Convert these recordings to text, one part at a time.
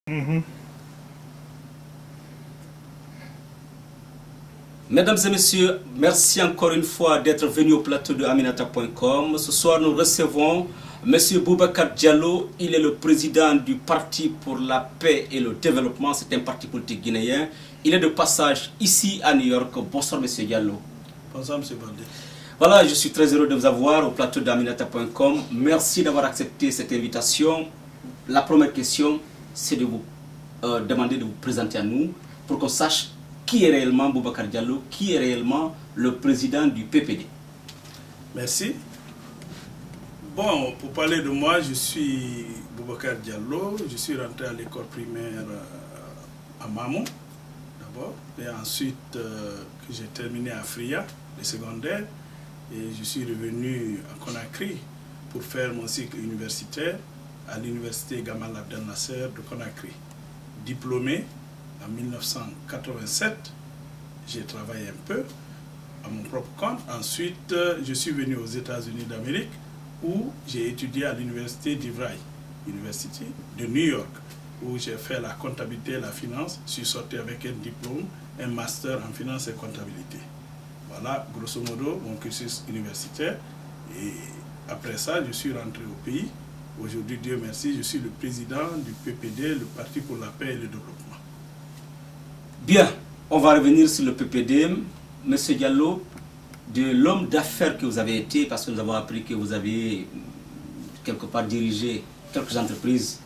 Mhm. Mesdames et messieurs, merci encore une fois d'être venus au plateau de Aminata.com. Ce soir, nous recevons M. Boubacar Diallo. Il est le président du Parti pour la paix et le développement. C'est un parti politique guinéen. Il est de passage ici à New York. Bonsoir, M. Diallo. Bonsoir, M. Baldé. Voilà, je suis très heureux de vous avoir au plateau d'Aminata.com. Merci d'avoir accepté cette invitation. La première question, c'est de vous demander de vous présenter à nous pour qu'on sache qui est réellement Boubacar Diallo, qui est réellement le président du PPD. Merci. Bon, pour parler de moi, je suis Boubacar Diallo. Je suis rentré à l'école primaire à Mamon, d'abord. Et ensuite, que j'ai terminé à Fria, le secondaire. Et je suis revenu à Conakry pour faire mon cycle universitaire à l'université Gamal Abdel Nasser de Conakry. Diplômé en 1987, j'ai travaillé un peu à mon propre compte. Ensuite, je suis venu aux États-Unis d'Amérique où j'ai étudié à l'université d'Ivry, University de New York, où j'ai fait la comptabilité et la finance. Je suis sorti avec un diplôme, un master en finance et comptabilité. Voilà, grosso modo, mon cursus universitaire. Et après ça, je suis rentré au pays. Aujourd'hui, Dieu merci, je suis le président du PPD, le Parti pour la paix et le développement. Bien, on va revenir sur le PPD. Monsieur Diallo, de l'homme d'affaires que vous avez été, parce que nous avons appris que vous avez quelque part dirigé quelques entreprises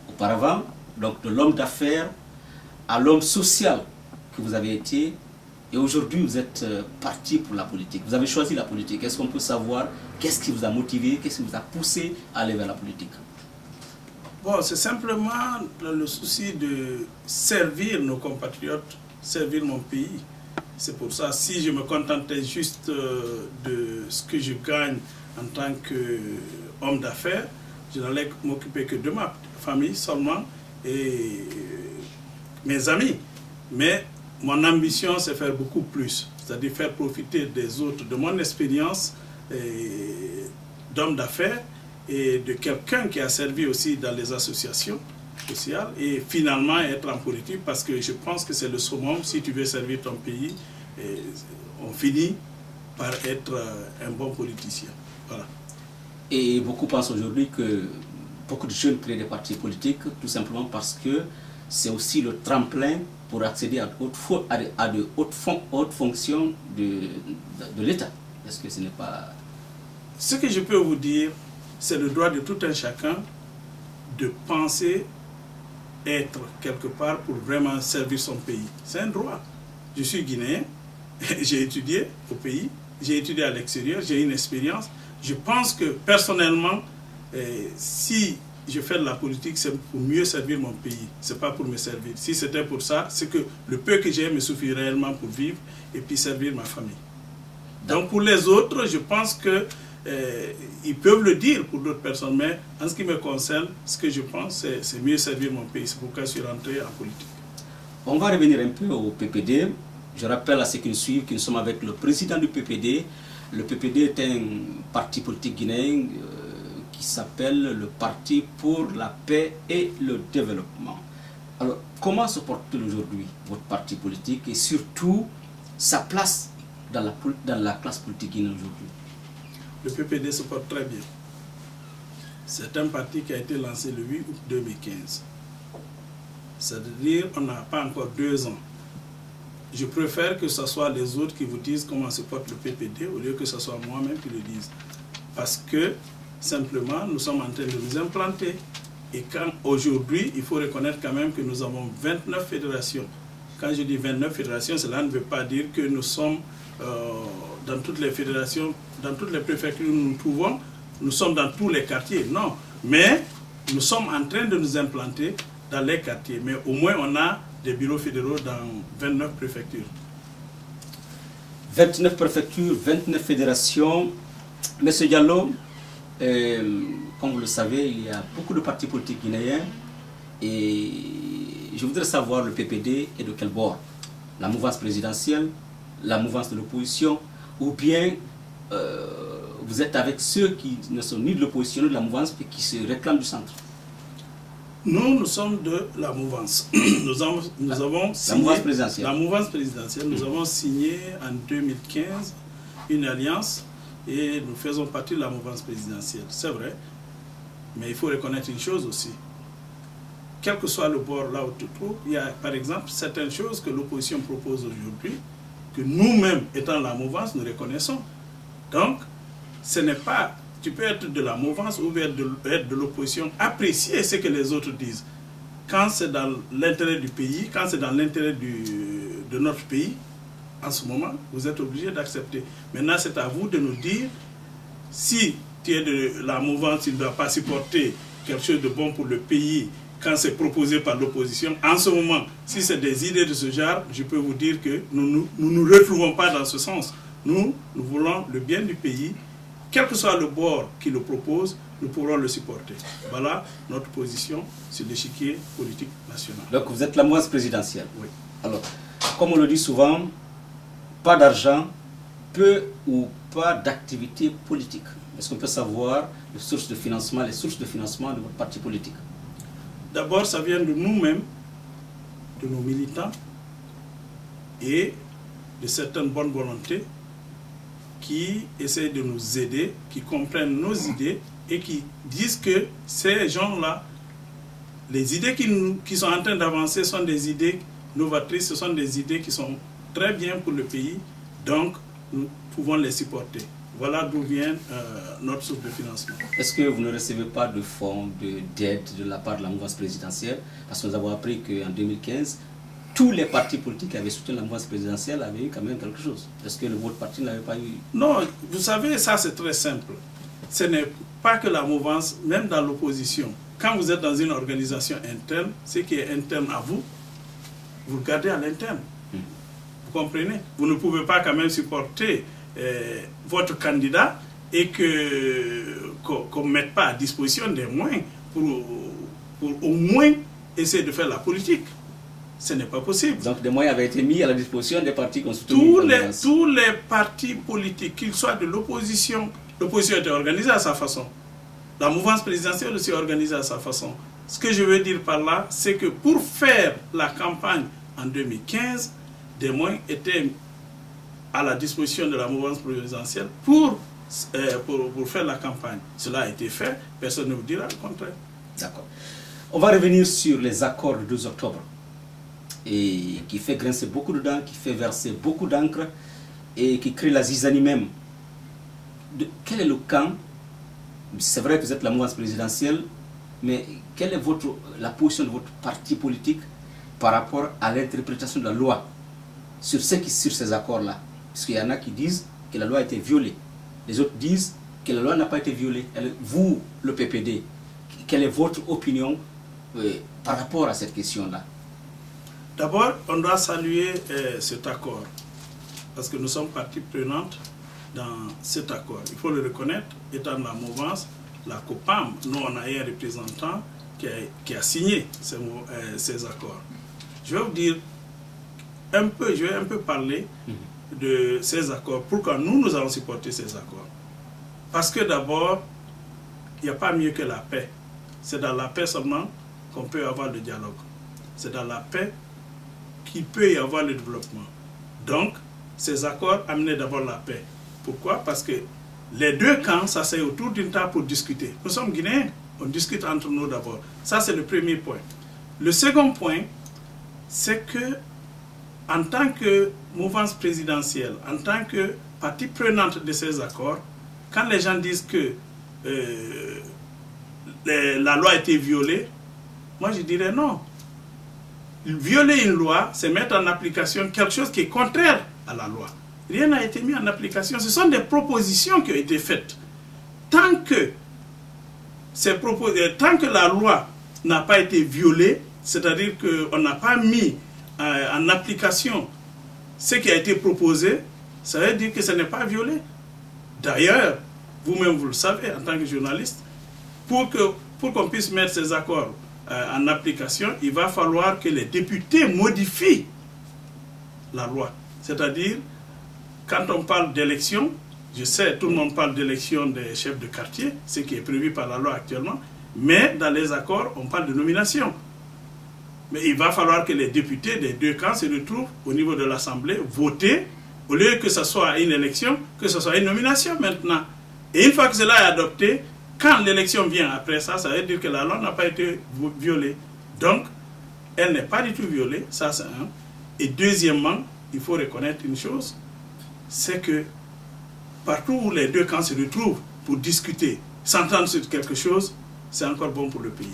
auparavant, donc de l'homme d'affaires à l'homme social que vous avez été, et aujourd'hui vous êtes parti pour la politique. Vous avez choisi la politique. Est-ce qu'on peut savoir qu'est-ce qui vous a motivé, qu'est-ce qui vous a poussé à aller vers la politique? Bon, c'est simplement le souci de servir nos compatriotes, servir mon pays. C'est pour ça, si je me contentais juste de ce que je gagne en tant qu'homme d'affaires, je n'allais m'occuper que de ma famille seulement et mes amis. Mais mon ambition, c'est faire beaucoup plus, c'est-à-dire faire profiter des autres de mon expérience d'homme d'affaires et de quelqu'un qui a servi aussi dans les associations sociales et finalement être en politique, parce que je pense que c'est le summum. Si tu veux servir ton pays, on finit par être un bon politicien. Voilà. Et beaucoup pensent aujourd'hui que beaucoup de jeunes créent des partis politiques tout simplement parce que c'est aussi le tremplin pour accéder à de hautes fonctions de l'État. Est-ce que ce n'est pas... Ce que je peux vous dire, c'est le droit de tout un chacun de penser être quelque part pour vraiment servir son pays. C'est un droit. Je suis guinéen, j'ai étudié au pays, j'ai étudié à l'extérieur, j'ai une expérience. Je pense que personnellement, si je fais de la politique, c'est pour mieux servir mon pays. Ce n'est pas pour me servir. Si c'était pour ça, c'est que le peu que j'ai me suffit réellement pour vivre et puis servir ma famille. Donc pour les autres, je pense que ils peuvent le dire pour d'autres personnes, mais en ce qui me concerne, ce que je pense, c'est mieux servir mon pays. C'est pourquoi je suis rentré en politique. On va revenir un peu au PPD. Je rappelle à ceux qui nous suivent que nous sommes avec le président du PPD. Le PPD est un parti politique guinéen qui s'appelle le Parti pour la paix et le développement. Alors, comment se porte-t-il aujourd'hui, votre parti politique, et surtout sa place dans la classe politique guinéenne aujourd'hui? Le PPD se porte très bien. C'est un parti qui a été lancé le 8 août 2015. C'est-à-dire qu'on n'a pas encore 2 ans. Je préfère que ce soit les autres qui vous disent comment se porte le PPD au lieu que ce soit moi-même qui le dise. Parce que, simplement, nous sommes en train de nous implanter. Et aujourd'hui, il faut reconnaître quand même que nous avons 29 fédérations. Quand je dis 29 fédérations, cela ne veut pas dire que nous sommes dans toutes les fédérations, dans toutes les préfectures où nous nous trouvons, nous sommes dans tous les quartiers. Non, mais nous sommes en train de nous implanter dans les quartiers. Mais au moins, on a des bureaux fédéraux dans 29 préfectures. 29 préfectures, 29 fédérations. Monsieur Diallo, comme vous le savez, il y a beaucoup de partis politiques guinéens et je voudrais savoir le PPD est de quel bord? La mouvance présidentielle, la mouvance de l'opposition, ou bien vous êtes avec ceux qui ne sont ni de l'opposition ni de la mouvance mais qui se réclament du centre? Nous sommes de la mouvance. Nous avons signé, la mouvance présidentielle. Nous avons signé en 2015 une alliance et nous faisons partie de la mouvance présidentielle. C'est vrai, mais il faut reconnaître une chose aussi. Quel que soit le bord là où tu trouves, il y a par exemple certaines choses que l'opposition propose aujourd'hui, que nous-mêmes, étant la mouvance, nous reconnaissons. Donc, ce n'est pas... Tu peux être de la mouvance ou être de l'opposition, apprécier ce que les autres disent. Quand c'est dans l'intérêt du pays, quand c'est dans l'intérêt de notre pays, en ce moment, vous êtes obligé d'accepter. Maintenant, c'est à vous de nous dire si tu es de la mouvance, tu ne dois pas supporter quelque chose de bon pour le pays quand c'est proposé par l'opposition. En ce moment, si c'est des idées de ce genre, je peux vous dire que nous ne nous retrouvons pas dans ce sens. Nous voulons le bien du pays. Quel que soit le bord qui le propose, nous pourrons le supporter. Voilà notre position sur l'échiquier politique national. Donc vous êtes la mouvance présidentielle. Oui. Alors, comme on le dit souvent, pas d'argent, peu ou pas d'activité politique. Est-ce qu'on peut savoir les sources de financement de votre parti politique? D'abord, ça vient de nous-mêmes, de nos militants et de certaines bonnes volontés qui essaient de nous aider, qui comprennent nos idées et qui disent que ces gens-là, les idées qui sont en train d'avancer sont des idées novatrices, ce sont des idées qui sont très bien pour le pays, donc nous pouvons les supporter. Voilà d'où vient notre source de financement. Est-ce que vous ne recevez pas de fonds, d'aide de la part de la mouvance présidentielle? Parce que nous avons appris qu'en 2015, tous les partis politiques qui avaient soutenu la mouvance présidentielle avaient eu quand même quelque chose. Est-ce que votre parti n'avait pas eu? Non, vous savez, ça c'est très simple. Ce n'est pas que la mouvance, même dans l'opposition. Quand vous êtes dans une organisation interne, ce qui est interne à vous, vous le gardez à l'interne. Vous comprenez? Vous ne pouvez pas quand même supporter votre candidat et qu'on ne mette pas à disposition des moyens pour au moins essayer de faire la politique. Ce n'est pas possible. Donc des moyens avaient été mis à la disposition des partis qui ont soutenu tous les partis politiques, qu'ils soient de l'opposition, l'opposition était organisée à sa façon. La mouvance présidentielle aussi est organisée à sa façon. Ce que je veux dire par là, c'est que pour faire la campagne en 2015, des moyens étaient à la disposition de la mouvance présidentielle pour faire la campagne. Cela a été fait, personne ne vous dira le contraire. D'accord. On va revenir sur les accords du 12 octobre. Et qui fait grincer beaucoup de dents, qui fait verser beaucoup d'encre et qui crée la zizanie même. Quel est le camp? C'est vrai que vous êtes la mouvance présidentielle, mais quelle est la position de votre parti politique par rapport à l'interprétation de la loi sur ces accords-là? Parce qu'il y en a qui disent que la loi a été violée. Les autres disent que la loi n'a pas été violée. Vous, le PPD, quelle est votre opinion par rapport à cette question-là? D'abord, on doit saluer cet accord, parce que nous sommes partie prenante dans cet accord. Il faut le reconnaître, étant la mouvance, la COPAM, nous on a un représentant qui a signé ces accords. Je vais vous dire je vais un peu parler de ces accords. Pourquoi nous allons supporter ces accords? Parce que d'abord, il n'y a pas mieux que la paix. C'est dans la paix seulement qu'on peut avoir le dialogue. C'est dans la paix qu'il peut y avoir le développement. Donc, ces accords amenaient d'abord la paix. Pourquoi? Parce que les deux camps s'asseyent autour d'une table pour discuter. Nous sommes Guinéens, on discute entre nous d'abord. Ça, c'est le premier point. Le second point, c'est que en tant que mouvance présidentielle, en tant que partie prenante de ces accords, quand les gens disent que la loi a été violée, moi je dirais non. Violer une loi, c'est mettre en application quelque chose qui est contraire à la loi. Rien n'a été mis en application. Ce sont des propositions qui ont été faites. Tant que la loi n'a pas été violée, c'est-à-dire qu'on n'a pas mis en application ce qui a été proposé, ça veut dire que ce n'est pas violé. D'ailleurs, vous-même vous le savez en tant que journaliste, pour qu'on puisse mettre ces accords en application, il va falloir que les députés modifient la loi. C'est-à-dire, quand on parle d'élection, je sais, tout le monde parle d'élection des chefs de quartier, ce qui est prévu par la loi actuellement, Mais dans les accords, on parle de nomination. Mais il va falloir que les députés des deux camps se retrouvent au niveau de l'Assemblée, voter, au lieu que ce soit une élection, que ce soit une nomination maintenant. Et une fois que cela est adopté, quand l'élection vient après ça, ça veut dire que la loi n'a pas été violée. Donc, elle n'est pas du tout violée, ça c'est un. Et deuxièmement, il faut reconnaître une chose, c'est que partout où les deux camps se retrouvent pour discuter, s'entendre sur quelque chose, c'est encore bon pour le pays.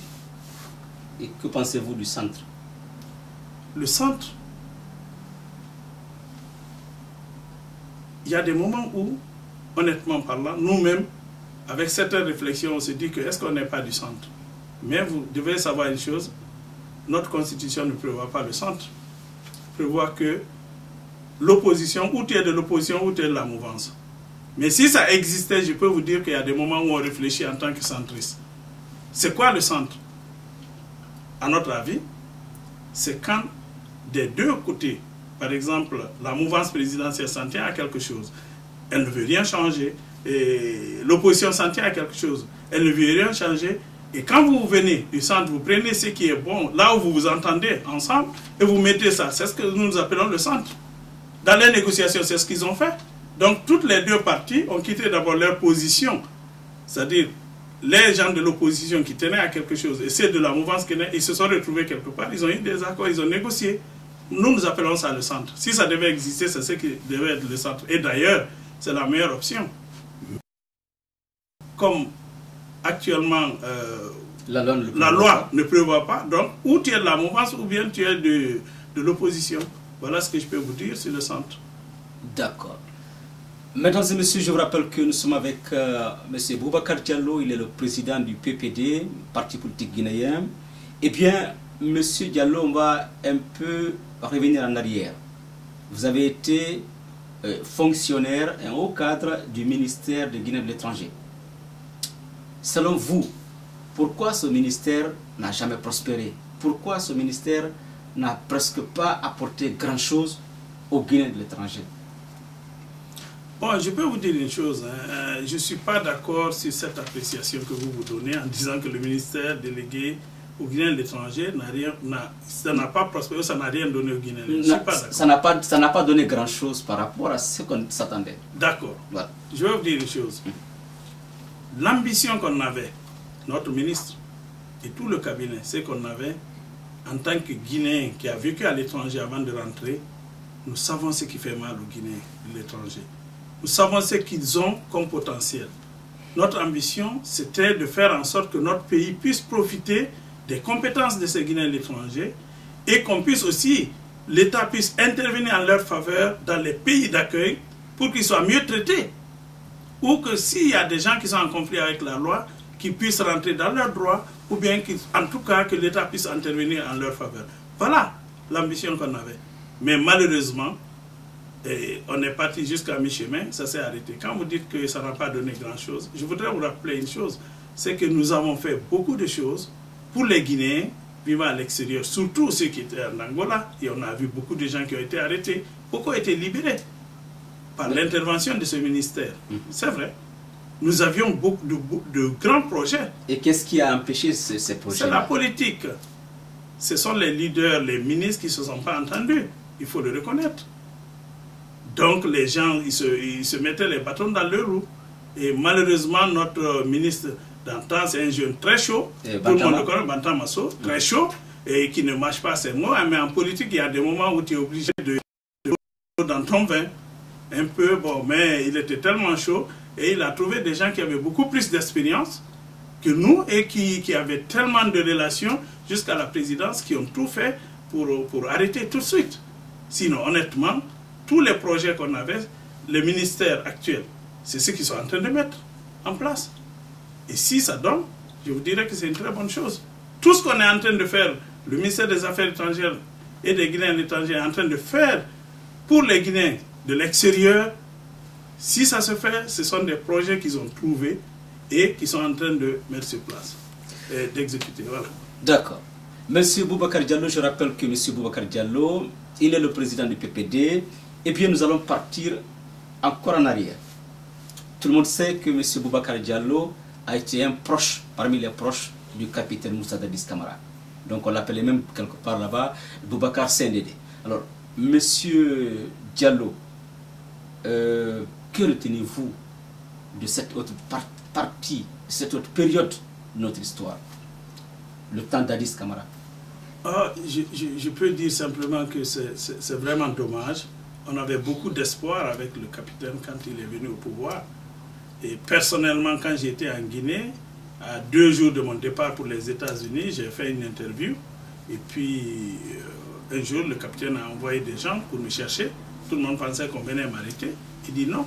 Et que pensez-vous du centre? Le centre, il y a des moments où, honnêtement parlant, nous-mêmes, avec certaines réflexions, on se dit que est-ce qu'on n'est pas du centre? Mais vous devez savoir une chose, notre constitution ne prévoit pas le centre. Elle prévoit que l'opposition, ou tu es de l'opposition, ou tu es de la mouvance. Mais si ça existait, je peux vous dire qu'il y a des moments où on réfléchit en tant que centriste. C'est quoi le centre? À notre avis, c'est quand des deux côtés, par exemple, la mouvance présidentielle s'en tient à quelque chose, elle ne veut rien changer, et l'opposition s'en tient à quelque chose, elle ne veut rien changer, et quand vous venez du centre, vous prenez ce qui est bon, là où vous vous entendez ensemble, et vous mettez ça. C'est ce que nous appelons le centre. Dans les négociations, c'est ce qu'ils ont fait. Donc, toutes les deux parties ont quitté d'abord leur position, c'est-à-dire les gens de l'opposition qui tenaient à quelque chose et ceux de la mouvance qui tenaient, ils se sont retrouvés quelque part, ils ont eu des accords, ils ont négocié. Nous appelons ça le centre. Si ça devait exister, c'est ce qui devait être le centre. Et d'ailleurs, c'est la meilleure option. Comme actuellement, la loi ne prévoit pas, donc, ou tu es de la mouvance ou bien tu es de l'opposition. Voilà ce que je peux vous dire sur le centre. D'accord. Mesdames et messieurs, je vous rappelle que nous sommes avec M. Boubacar Diallo, il est le président du PPD, Parti politique guinéen. Eh bien, M. Diallo, on va un peu revenir en arrière. Vous avez été fonctionnaire, un haut cadre du ministère de Guinée de l'étranger. Selon vous, pourquoi ce ministère n'a jamais prospéré? Pourquoi ce ministère n'a presque pas apporté grand-chose aux Guinéens de l'étranger? Bon, je peux vous dire une chose, hein. Je ne suis pas d'accord sur cette appréciation que vous vous donnez en disant que le ministère délégué aux Guinéens de l'étranger n'a pas prospéré, ça n'a rien donné aux Guinéens. Je suis pas d'accord. Ça n'a pas donné grand-chose par rapport à ce qu'on s'attendait. D'accord. Voilà. Je vais vous dire une chose. L'ambition qu'on avait, notre ministre et tout le cabinet, c'est qu'on avait en tant que Guinéen qui a vécu à l'étranger avant de rentrer, nous savons ce qui fait mal aux Guinéens de l'étranger. Nous savons ce qu'ils ont comme potentiel. Notre ambition, c'était de faire en sorte que notre pays puisse profiter des compétences de ces Guinéens de l'étranger et qu'on puisse aussi, l'État puisse intervenir en leur faveur dans les pays d'accueil pour qu'ils soient mieux traités. Ou que s'il y a des gens qui sont en conflit avec la loi, qu'ils puissent rentrer dans leurs droits, ou bien en tout cas que l'État puisse intervenir en leur faveur. Voilà l'ambition qu'on avait. Mais malheureusement, on est parti jusqu'à mi-chemin, ça s'est arrêté. Quand vous dites que ça n'a pas donné grand-chose, je voudrais vous rappeler une chose, c'est que nous avons fait beaucoup de choses pour les Guinéens vivant à l'extérieur, surtout ceux qui étaient en Angola, et on a vu beaucoup de gens qui ont été arrêtés, beaucoup ont été libérés par l'intervention de ce ministère. C'est vrai. Nous avions beaucoup de grands projets. Et qu'est-ce qui a empêché ces projets? C'est la politique. Ce sont les leaders, les ministres qui ne se sont pas entendus. Il faut le reconnaître. Donc les gens, ils se mettaient les bâtons dans le roue. Et malheureusement, notre ministre d'antan, c'est un jeune très chaud. Tout le monde le connaît, Bantam Masso, très chaud, et qui ne mâche pas ses mots. Mais en politique, il y a des moments où tu es obligé de dans ton vin. Un peu, bon, mais il était tellement chaud. Et il a trouvé des gens qui avaient beaucoup plus d'expérience que nous et qui avaient tellement de relations jusqu'à la présidence, qui ont tout fait pour arrêter tout de suite. Sinon, honnêtement, tous les projets qu'on avait, le ministère actuel, c'est ce qu'ils sont en train de mettre en place. Et si ça donne, je vous dirais que c'est une très bonne chose. Tout ce qu'on est en train de faire, le ministère des Affaires étrangères et des Guinéens de l'étranger est en train de faire pour les Guinéens de l'extérieur, si ça se fait, ce sont des projets qu'ils ont trouvés et qui sont en train de mettre sur place, d'exécuter. Voilà. D'accord. Monsieur Boubacar Diallo, je rappelle que Monsieur Boubacar Diallo, il est le président du PPD. Et bien nous allons partir encore en arrière. Tout le monde sait que Monsieur Boubacar Diallo a été un proche, parmi les proches du capitaine Moussa Dadis Camara. Donc on l'appelait même quelque part là-bas Boubacar Sendédé. Alors, monsieur Diallo, que retenez-vous de cette autre partie, de cette autre période de notre histoire, le temps d'Adis Camara? Je peux dire simplement que c'est vraiment dommage. On avait beaucoup d'espoir avec le capitaine quand il est venu au pouvoir. Et personnellement, quand j'étais en Guinée, à 2 jours de mon départ pour les États-Unis, j'ai fait une interview. Et puis, un jour, le capitaine a envoyé des gens pour me chercher. Tout le monde pensait qu'on venait m'arrêter. Il dit non.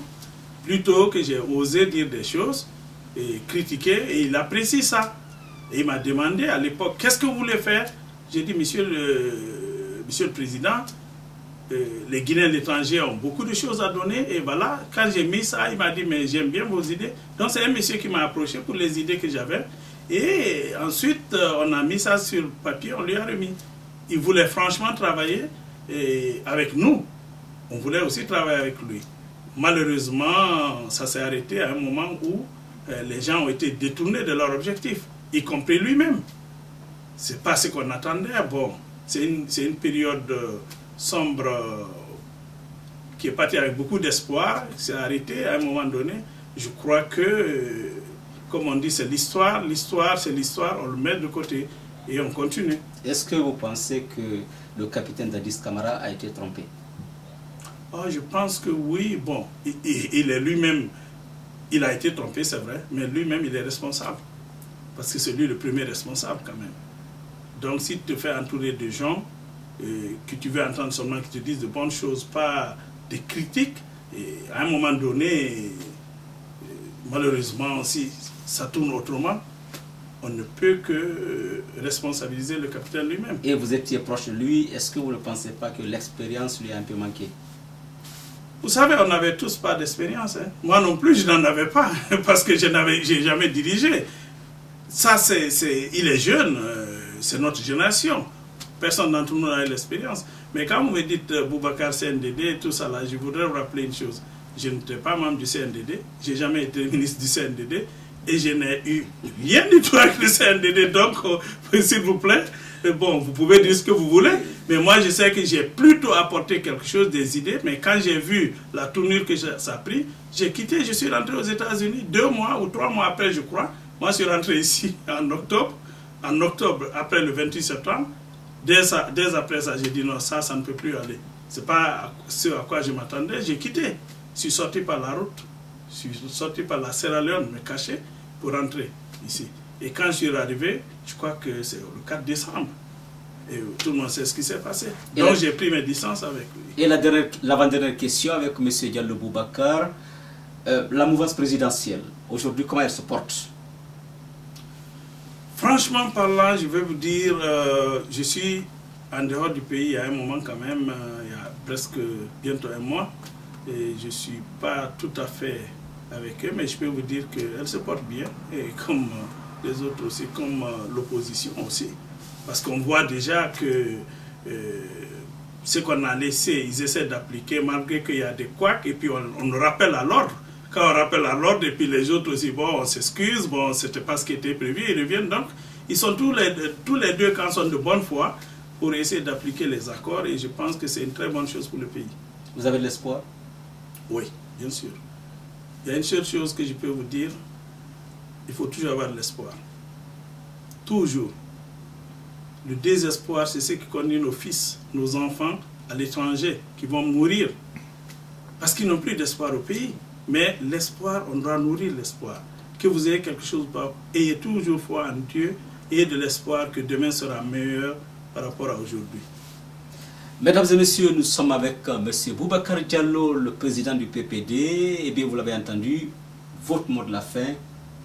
Plutôt que j'ai osé dire des choses et critiquer, et il apprécie ça. Et il m'a demandé à l'époque, qu'est-ce que vous voulez faire? J'ai dit, monsieur le Président, les Guinéens de l'étranger ont beaucoup de choses à donner, et voilà, quand j'ai mis ça, il m'a dit, mais j'aime bien vos idées. Donc c'est un monsieur qui m'a approché pour les idées que j'avais, et ensuite on a mis ça sur papier, on lui a remis. Il voulait franchement travailler avec nous, on voulait aussi travailler avec lui. Malheureusement, ça s'est arrêté à un moment où les gens ont été détournés de leur objectif, y compris lui-même. C'est pas ce qu'on attendait. Bon, c'est une période sombre qui est partie avec beaucoup d'espoir. C'est arrêté à un moment donné. Je crois que, comme on dit, c'est l'histoire. L'histoire, c'est l'histoire. On le met de côté et on continue. Est-ce que vous pensez que le capitaine Dadis Camara a été trompé? Je pense que oui. Bon, il est lui-même, il a été trompé, c'est vrai, mais lui-même, il est responsable. Parce que c'est lui le premier responsable quand même. Donc si tu te fais entourer de gens que tu veux entendre seulement qui te disent de bonnes choses, pas des critiques, et à un moment donné, malheureusement, si ça tourne autrement, on ne peut que responsabiliser le capitaine lui-même. Et vous étiez proche de lui, est-ce que vous ne pensez pas que l'expérience lui a un peu manqué? Vous savez, on n'avait tous pas d'expérience. Hein. Moi non plus, je n'en avais pas, parce que je n'ai jamais dirigé. Ça, il est jeune, c'est notre génération. Personne d'entre nous n'a eu l'expérience. Mais quand vous me dites Boubacar CNDD, tout ça là, je voudrais vous rappeler une chose. Je n'étais pas membre du CNDD, je n'ai jamais été ministre du CNDD, et je n'ai eu rien du tout avec le CNDD. Donc, s'il vous plaît, bon, vous pouvez dire ce que vous voulez, mais moi je sais que j'ai plutôt apporté quelque chose, des idées, mais quand j'ai vu la tournure que ça a pris, j'ai quitté, je suis rentré aux États-Unis 2 mois ou 3 mois après, je crois. Moi, je suis rentré ici en octobre, après le 28 septembre. Dès après ça, j'ai dit non, ça ne peut plus aller. Ce n'est pas ce à quoi je m'attendais. J'ai quitté. Je suis sorti par la route. Je suis sorti par la Sierra Leone, me cacher pour rentrer ici. Et quand je suis arrivé, je crois que c'est le 4 décembre. Et tout le monde sait ce qui s'est passé. Donc j'ai pris mes distances avec lui. Et l'avant-dernière question avec M. Diallo Boubacar. La mouvance présidentielle, aujourd'hui, comment elle se porte? Franchement parlant, je vais vous dire, je suis en dehors du pays il y a un moment quand même, il y a presque bientôt 1 mois, et je ne suis pas tout à fait avec eux, mais je peux vous dire qu'elle se porte bien, et comme les autres aussi, comme l'opposition aussi, parce qu'on voit déjà que ce qu'on a laissé, ils essaient d'appliquer malgré qu'il y a des couacs, et puis on rappelle à l'ordre. Quand on rappelle à l'ordre, et puis les autres aussi, bon, on s'excuse, bon, c'était pas ce qui était prévu, ils reviennent. Donc, ils sont tous les deux, quand ils sont de bonne foi, pour essayer d'appliquer les accords, et je pense que c'est une très bonne chose pour le pays. Vous avez de l'espoir? Oui, bien sûr. Il y a une seule chose que je peux vous dire, il faut toujours avoir de l'espoir. Toujours. Le désespoir, c'est ce qui conduit nos fils, nos enfants à l'étranger, qui vont mourir, parce qu'ils n'ont plus d'espoir au pays. Mais l'espoir, on doit nourrir l'espoir. Que vous ayez quelque chose, ayez toujours foi en Dieu, ayez de l'espoir que demain sera meilleur par rapport à aujourd'hui. Mesdames et messieurs, nous sommes avec M. Boubacar Diallo, le président du PPD. Eh bien, vous l'avez entendu, votre mot de la fin.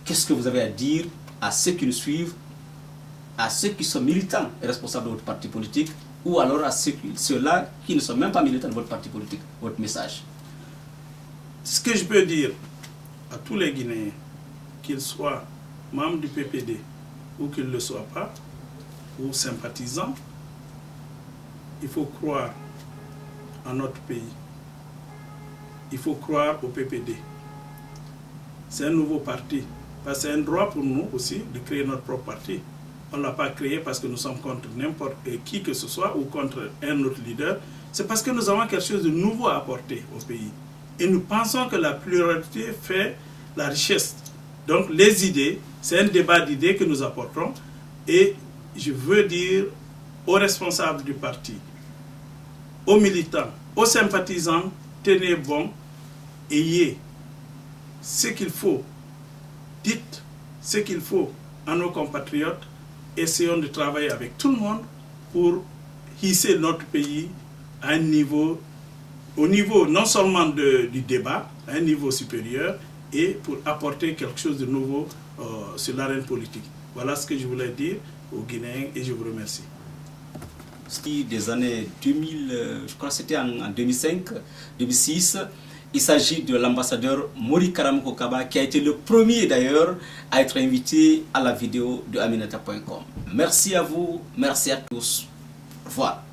Qu'est-ce que vous avez à dire à ceux qui nous suivent, à ceux qui sont militants et responsables de votre parti politique, ou alors à ceux-là qui ne sont même pas militants de votre parti politique, votre message? Ce que je peux dire à tous les Guinéens, qu'ils soient membres du PPD ou qu'ils ne le soient pas, ou sympathisants, il faut croire en notre pays. Il faut croire au PPD. C'est un nouveau parti Parce que c'est un droit pour nous aussi de créer notre propre parti. On ne l'a pas créé parce que nous sommes contre n'importe qui que ce soit ou contre un autre leader. C'est parce que nous avons quelque chose de nouveau à apporter au pays. Et nous pensons que la pluralité fait la richesse. Donc les idées, c'est un débat d'idées que nous apportons. Et je veux dire aux responsables du parti, aux militants, aux sympathisants, tenez bon, ayez ce qu'il faut, dites ce qu'il faut à nos compatriotes, essayons de travailler avec tout le monde pour hisser notre pays à un niveau, au niveau non seulement du débat, à un niveau supérieur, et pour apporter quelque chose de nouveau sur l'arène politique. Voilà ce que je voulais dire aux Guinéens et je vous remercie. Des années 2000, je crois que c'était en 2005, 2006, il s'agit de l'ambassadeur Mori Karam Kokaba qui a été le premier d'ailleurs à être invité à la vidéo de Aminata.com. Merci à vous, merci à tous. Au revoir.